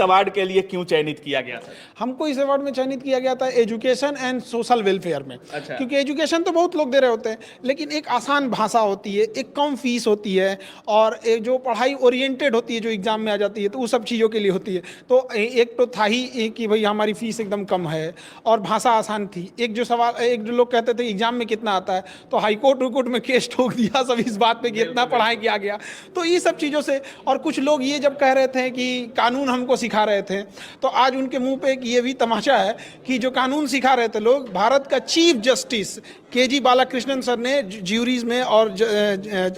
Award के लिए क्यों चयनित किया गया था? हमको इस अवार्ड में चयनित किया गया था एजुकेशन एंड सोशल वेलफेयर में। अच्छा। क्योंकि एजुकेशन तो बहुत लोग दे रहे होते हैं, लेकिन एक आसान भाषा होती है, एक कम फीस होती है, और एक जो पढ़ाई ओरिएंटेड होती है जो एग्जाम में आ जाती है, तो वो सब चीज़ों के लिए होती है। तो एक तो था ही कि भाई हमारी फीस एकदम कम है और भाषा आसान थी। एक जो सवाल, एक जो लोग कहते थे एग्जाम में कितना आता है, तो हाईकोर्ट कोर्ट में केस ठोक दिया सब इस बात पे कि इतना पढ़ाई किया गया। तो ये सब चीज़ों से, और कुछ लोग ये जब कह रहे थे कि कानून हमको सिखा रहे थे, तो आज उनके मुंह पे एक ये भी तमाशा है कि जो कानून सिखा रहे थे लोग, भारत का chief justice K G. Balakrishnan sir ने ज्यूरीज में, और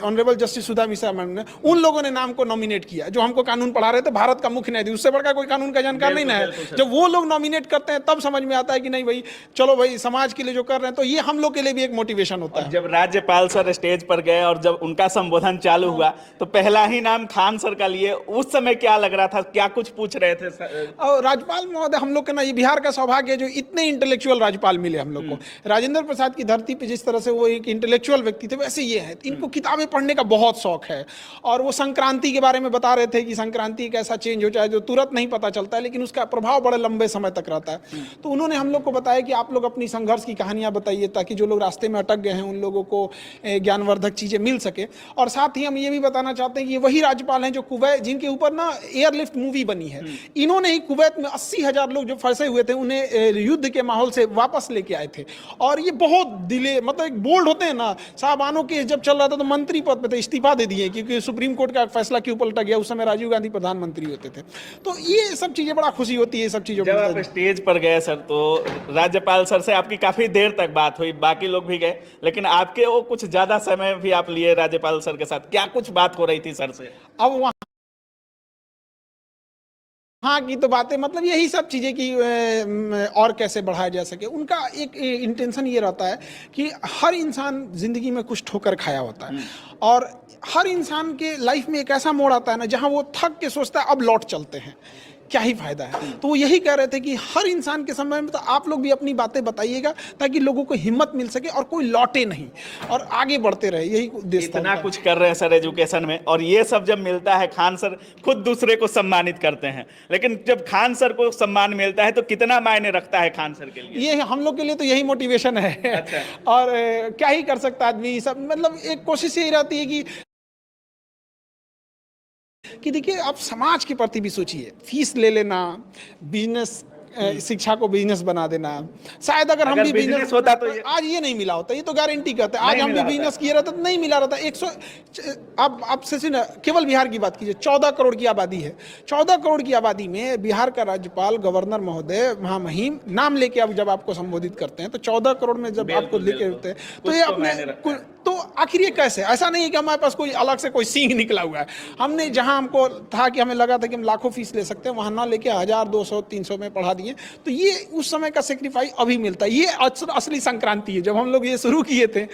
honourable justice Sudha Mishra madam ने, उन लोगों ने नाम को नॉमिनेट किया जो हमको कानून पढ़ा रहे थे। भारत का मुख्य न्यायाधीश, उससे बढ़कर कोई कानून का जानकार नहीं ना है। जब वो लोग नॉमिनेट करते हैं तब समझ में आता है कि नहीं भाई, चलो भाई समाज के लिए जो कर रहे हैं, तो ये हम लोग के लिए भी एक मोटिवेशन होता है। जब राज्यपाल सर स्टेज पर गए और जब उनका संबोधन चालू हुआ, तो पहला ही नाम खान सर का लिए, उस समय क्या लग रहा था, क्या कुछ पूछ रहे थे सर? और राज्यपाल महोदय, हम लोग के ना, ये बिहार का सौभाग्य है जो इतने इंटेलेक्चुअल राज्यपाल मिले हम लोग को। राजेंद्र प्रसाद की धरती पे जिस तरह से वो एक इंटेलेक्चुअल व्यक्ति थे, वैसे ये है। इनको किताबें पढ़ने का बहुत शौक है, और वो संक्रांति के बारे में बता रहे थे कि संक्रांति कैसा चेंज हो जाए, जो तुरंत नहीं पता चलता है, लेकिन उसका प्रभाव बड़े लंबे समय तक रहता है। तो उन्होंने हम लोग को बताया कि आप लोग अपनी संघर्ष की कहानियां बताइए, ताकि जो लोग रास्ते में अटक गए हैं उन लोगों को ज्ञानवर्धक चीजें मिल सके। और साथ ही हम ये भी बताना चाहते हैं कि ये वही राज्यपाल हैं जो कुवैत, जिनके ऊपर ना एयरलिफ्ट मूवी बनी है। इन्होंने ही कुवैत में 80,000 लोग जो फंसे हुए थे, उन्हें युद्ध के माहौल से वापस लेके आए थे। और ये बहुत दिले, मतलब एक बोल्ड होते हैं ना, साहबानों केस जब चल रहा था तो मंत्री पद पे थे, इस्तीफा दे दिए क्योंकि सुप्रीम कोर्ट का फैसला क्यों पलटा गया। उस समय राजीव गांधी प्रधानमंत्री होते थे। तो ये सब चीजें बड़ा खुशी होती है, सब चीजों जब आप स्टेज पर गए सर, तो राज्यपाल सर से आपकी काफी देर तक बात हुई, बाकी लोग भी गए, लेकिन आपके वो कुछ ज्यादा समय भी आप लिए राज्यपाल सर के साथ, क्या कुछ बात हो रही थी सर से? अब वहाँ हाँ की तो बातें, मतलब यही सब चीज़ें कि और कैसे बढ़ाया जा सके। उनका एक इंटेंशन ये रहता है कि हर इंसान ज़िंदगी में कुछ ठोकर खाया होता है, और हर इंसान के लाइफ में एक ऐसा मोड़ आता है ना, जहाँ वो थक के सोचता है अब लौट चलते हैं, क्या ही फायदा है। तो वो यही कह रहे थे कि हर इंसान के समय में तो आप लोग भी अपनी बातें बताइएगा, ताकि लोगों को हिम्मत मिल सके और कोई लौटे नहीं और आगे बढ़ते रहे। यही उद्देश्य था। इतना कुछ कर रहे हैं सर एजुकेशन में, और ये सब जब मिलता है, खान सर खुद दूसरे को सम्मानित करते हैं, लेकिन जब खान सर को सम्मान मिलता है तो कितना मायने रखता है खान सर के लिए? ये हम लोग के लिए तो यही मोटिवेशन है। अच्छा। और क्या ही कर सकता आदमी, सब मतलब एक कोशिश यही रहती है कि देखिए, आप समाज के प्रति भी सोचिए। फीस ले लेना, बिजनेस, शिक्षा को बिजनेस बना देना, शायद अगर हम भी बिजनेस होता तो आज ये नहीं मिला होता, ये तो गारंटी करते हैं। आज हम भी बिजनेस किए रहते तो नहीं मिला रहता। 100, आप से ना, केवल बिहार की बात कीजिए, 14 करोड़ की आबादी है। 14 करोड़ की आबादी में बिहार का राज्यपाल, गवर्नर महोदय, महामहिम नाम लेके अब जब आपको संबोधित करते हैं, तो 14 करोड़ में जब आपको लेके होते हैं, तो ये अपने, तो आखिर ये कैसे? ऐसा नहीं है कि हमारे पास कोई अलग से कोई सींग निकला हुआ है। हमने जहां हमको था कि हमें लगा था कि हम लाखों फीस ले सकते हैं, वहां ना लेके 1000, 200, 300 में पढ़ा दिए। तो ये उस समय का सेक्रीफाइस अभी मिलता है। ये असली संक्रांति है। जब हम लोग ये शुरू किए थे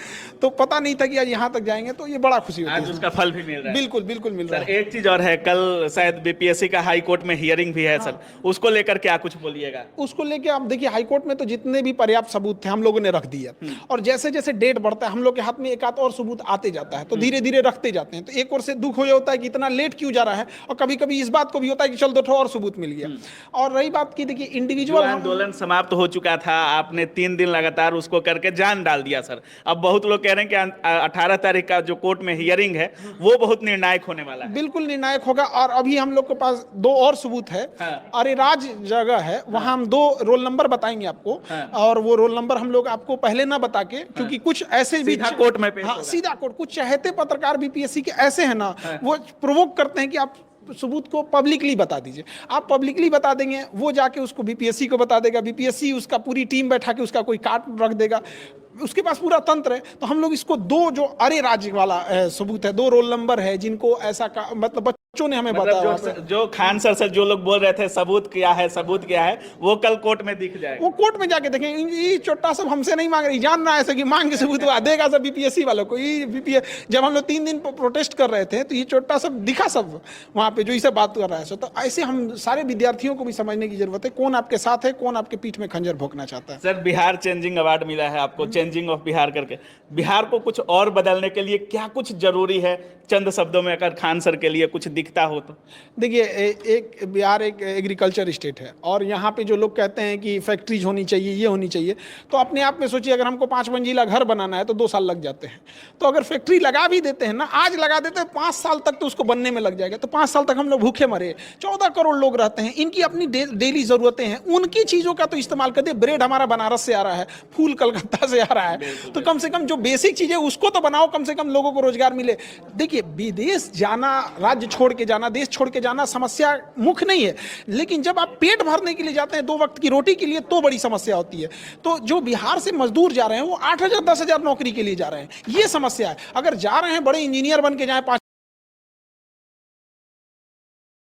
तो पता नहीं था कि आज यहाँ तक जाएंगे, तो ये बड़ा खुशी होती है। आज उसका फल भी मिल रहा है। बिल्कुल बिल्कुल मिल रहा है। एक चीज और है, कल शायद बीपीएससी का हाई कोर्ट में हियरिंग भी है सर, उसको लेकर क्या कुछ बोलिएगा? उसको लेके आप देखिए, हाई कोर्ट में तो जितने भी पर्याप्त सबूत थे हम लोगों ने रख दिया, और जैसे जैसे डेट बढ़ता है हम लोग के हाथ में एक आध और सबूत आते जाता है, तो धीरे धीरे रखते जाते हैं। तो एक ओर से दुख हो जाता है कि इतना लेट क्यों जा रहा है, और कभी कभी इस बात को भी होता है कि चल दो और सबूत मिल गया। और रही बात की, देखिए इंडिविजुअल आंदोलन समाप्त हो चुका था, आपने 3 दिन लगातार उसको करके जान डाल दिया सर। अब बहुत लोग कह रहे हैं कि 18 तारीख का जो कोर्ट में हियरिंग है वो बहुत निर्णायक होने वाला है। बिल्कुल निर्णायक होगा, और अभी हम लोग के पास 2 और सबूत है। अरेराज जगह है, वहां हम 2 रोल नंबर बताएंगे आपको, और वो रोल नंबर हम लोग आपको पहले ना बता के, क्योंकि कुछ ऐसे भी कोर्ट में पेश होगा। सीधा कोर्ट। कुछ चहेते पत्रकार बीपीएससी के ऐसे हैं ना, वो प्रोवोक करते हैं कि आप सबूत को पब्लिकली बता दीजिए। आप पब्लिकली बता देंगे, वो जाके उसको बीपीएससी को बता देगा, बीपीएससी उसका पूरी टीम बैठा के उसका कोई काट रख देगा, उसके पास पूरा तंत्र है। तो हम लोग इसको 2 जो अरे राज्य वाला सबूत है, 2 रोल नंबर है जिनको ऐसा मतलब बच्चों ने हमें बताया। जो खान सर से जो लोग बोल रहे थे सबूत क्या है, सबूत क्या है, वो कल कोर्ट में दिख जाएगा। वो कोर्ट में जाके देखेंगे। ये छोटा सब हमसे नहीं मांग रही, जान रहा है ऐसे कि मांग के सबूत देगा सब बीपीएससी वालों को। ये जब हम लोग 3 दिन प्रोटेस्ट कर रहे थे, तो ये छोटा सब दिखा सब वहां पे जो इसे बात कर रहा है। तो ऐसे हम सारे विद्यार्थियों को भी समझने की जरूरत है, कौन आपके साथ है, कौन आपके पीठ में खंजर भोंकना चाहता है। सर, बिहार चेंजिंग अवार्ड मिला है आपको। चेंजिंग ऑफ बिहार करके, बिहार को कुछ और बदलने के लिए क्या कुछ जरूरी है? चंद शब्दों में अगर खान सर के लिए कुछ दिखता हो तो। देखिए, एक बिहार एक एग्रीकल्चर स्टेट है और यहाँ पे जो लोग कहते हैं कि फैक्ट्रीज होनी चाहिए, ये होनी चाहिए, तो अपने आप में सोचिए अगर हमको 5 मंजिला घर बनाना है तो 2 साल लग जाते हैं। तो अगर फैक्ट्री लगा भी देते हैं ना, आज लगा देते हैं, 5 साल तक तो उसको बनने में लग जाएगा, तो 5 साल तक हम लोग भूखे मरे। 14 करोड़ लोग रहते हैं, इनकी अपनी डेली ज़रूरतें हैं, उनकी चीज़ों का तो इस्तेमाल कर दे। ब्रेड हमारा बनारस से आ रहा है, फूल कलकत्ता से आ रहा है, तो कम से कम जो बेसिक चीज़ें उसको तो बनाओ, कम से कम लोगों को रोजगार मिले। देखिए, विदेश जाना, राज्य छोड़ के जाना, देश छोड़ के जाना समस्या मुख्य नहीं है, लेकिन जब आप पेट भरने के लिए जाते हैं 2 वक्त की रोटी के लिए, तो बड़ी समस्या होती है। तो जो बिहार से मजदूर जा रहे हैं वो 8,000 10,000 नौकरी के लिए जा रहे हैं, ये समस्या है। अगर जा रहे हैं बड़े इंजीनियर बन के जाए,